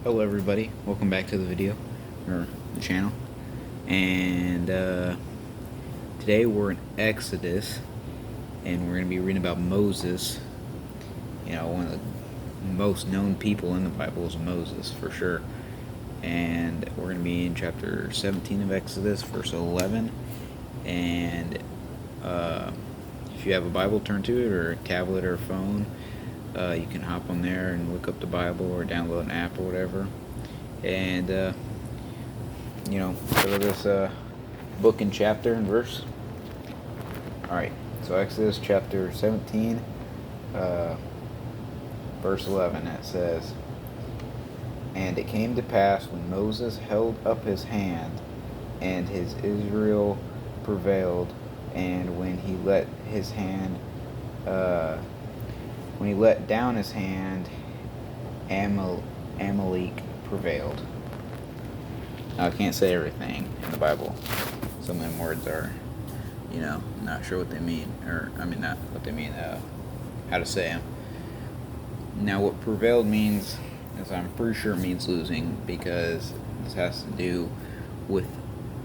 Hello everybody, welcome back to the video, or the channel, and today we're in Exodus, and we're going to be reading about Moses. You know, one of the most known people in the Bible is Moses, for sure, and we're going to be in chapter 17 of Exodus, verse 11, and if you have a Bible, turn to it, or a tablet or a phone. You can hop on there and look up the Bible or download an app or whatever, and go to this book and chapter and verse. Alright, so Exodus chapter 17, verse 11, it says, "And it came to pass when Moses held up his hand, and his Israel prevailed, and when he let down his hand, Amalek prevailed." Now, I can't say everything in the Bible. Some of them words are, not sure what they mean, not what they mean, how to say them. Now, what prevailed means is, I'm pretty sure it means losing, because this has to do with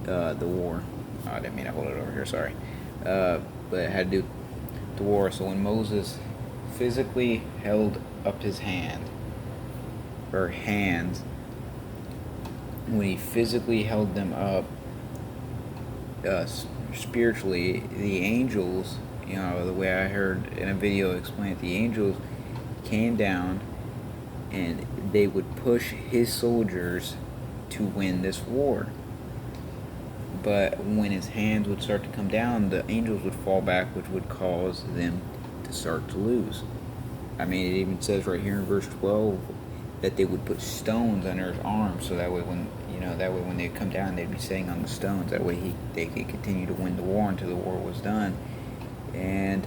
the war. Oh, I didn't mean to hold it over here, sorry. But it had to do with the war. So when Moses physically held up his hand, or hands, when he physically held them up, spiritually, the angels, the way I heard in a video explain it, the angels came down and they would push his soldiers to win this war. But when his hands would start to come down, the angels would fall back, which would cause them to start to lose. I mean, it even says right here in verse 12 that they would put stones under his arms, so that way when they come down, they'd be sitting on the stones. That way they could continue to win the war until the war was done. And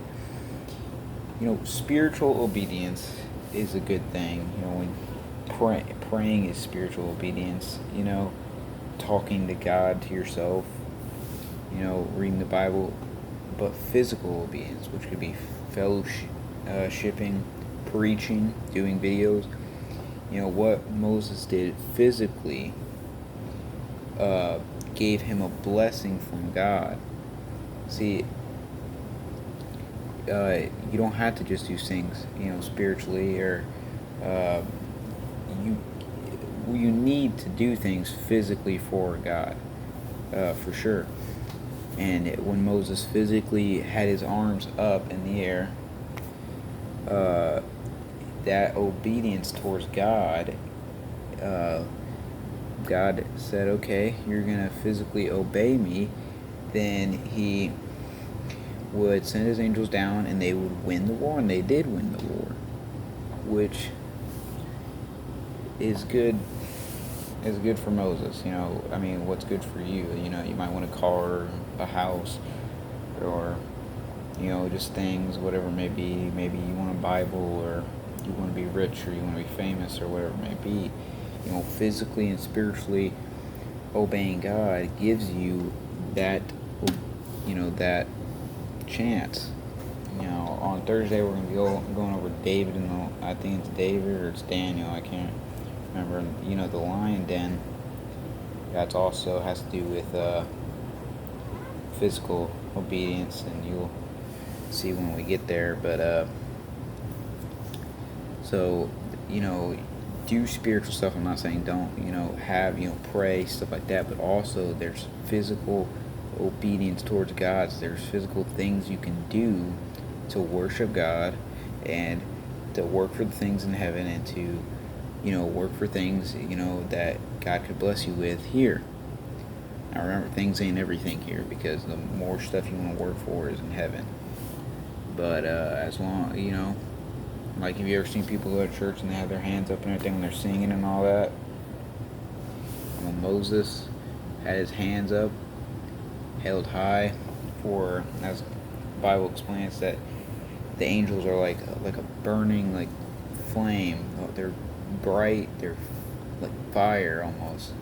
spiritual obedience is a good thing. When praying is spiritual obedience. Talking to God, to yourself. Reading the Bible. But physical obedience, which could be fellowshipping, preaching, doing videos. What Moses did physically gave him a blessing from God. See, you don't have to just do things, spiritually, or you need to do things physically for God, for sure. And when Moses physically had his arms up in the air, that obedience towards God, God said, okay, you're going to physically obey me. Then he would send his angels down and they would win the war, and they did win the war, which is good for Moses. What's good for you? You might want a car, a house, or just things, whatever it may be. Maybe you want a Bible, or you want to be rich, or you want to be famous, or whatever it may be. Physically and spiritually obeying God gives you that chance. On Thursday we're going to be going over David, and I think it's David or it's Daniel, I can't remember. The lion den, that's also has to do with physical obedience, and you'll see when we get there. But so do spiritual stuff. I'm not saying don't pray, stuff like that, but also there's physical obedience towards God. There's physical things you can do to worship God, and to work for the things in heaven, and to work for things that God could bless you with here. Now remember, things ain't everything here, because the more stuff you want to work for is in heaven. But as long, like, have you ever seen people go to church and they have their hands up and everything when they're singing and all that? When Moses had his hands up, held high, for, as the Bible explains, that the angels are like a burning, like, flame. They're bright, they're like fire almost.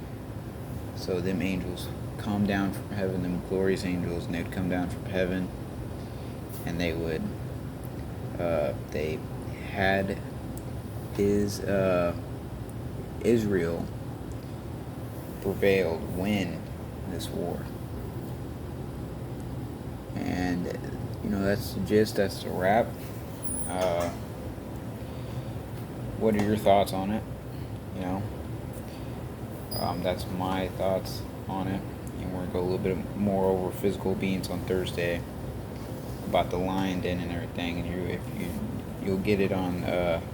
So them angels come down from heaven, them glorious angels, and they'd come down from heaven, and they would they had his Israel prevailed, win this war. And that's the gist. That's the wrap. Uh, what are your thoughts on it? You know, that's my thoughts on it. And we're gonna go a little bit more over physical beings on Thursday about the lion den and everything. And you'll get it on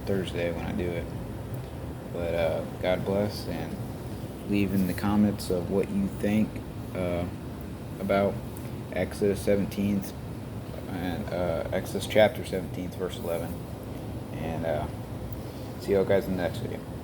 Thursday when I do it. But God bless, and leave in the comments of what you think about Exodus 17th and Exodus chapter 17th, verse 11. And see you guys in the next video.